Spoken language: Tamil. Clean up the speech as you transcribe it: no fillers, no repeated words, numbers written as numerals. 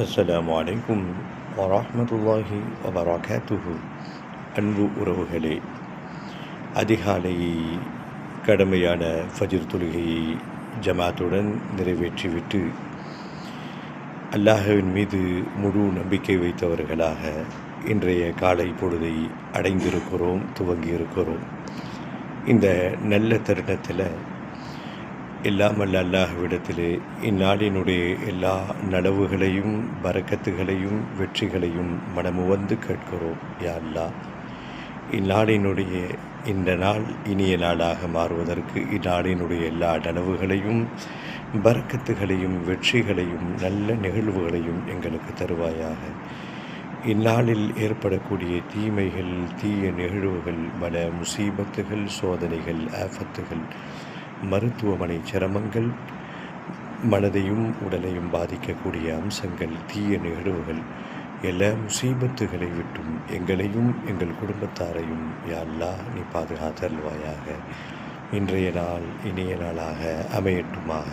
அஸ்ஸலாமு அலைக்கும் வரஹ்மத்துல்லாஹி வபரகாத்துஹு. அன்பு உறவுகளே, அதிகாலை கடமையான ஃபஜ்ர் தொழுகையை ஜமாத்துடன் நிறைவேற்றிவிட்டு அல்லாஹ்வின் மீது முழு நம்பிக்கை வைத்தவர்களாக இன்றைய காலை பொழுதை அடைந்திருக்கிறோம், துவங்கியிருக்கிறோம். இந்த நல்ல தருணத்தில் எல்லாம் வல்ல அல்லாஹ்விடத்திலே இந்நாளினுடைய எல்லா நலவுகளையும் பரக்கத்துகளையும் வெற்றிகளையும் மனமுவந்து கேட்கிறோம். யா அல்லாஹ், இந்நாளினுடைய இந்த நாள் இனிய நாளாக மாறுவதற்கு இந்நாளினுடைய எல்லா நலவுகளையும் பரக்கத்துகளையும் வெற்றிகளையும் நல்ல நிகழ்வுகளையும் எங்களுக்கு தருவாயாக. இந்நாளில் ஏற்படக்கூடிய தீமைகள், தீய நிகழ்வுகள், பல முசீபத்துகள், சோதனைகள், ஆஃபத்துகள், மருத்துவமனை சிரமங்கள், மனதையும் உடலையும் பாதிக்கக்கூடிய அம்சங்கள், தீய நிகழ்வுகள், எல்லா முசீபத்துகளை விட்டும் எங்களையும் எங்கள் குடும்பத்தாரையும் யா அல்லாஹ் நீ பாதுகாத்தருள்வாயாக. இன்றைய நாள் இனிய நாளாக அமையட்டுமாக.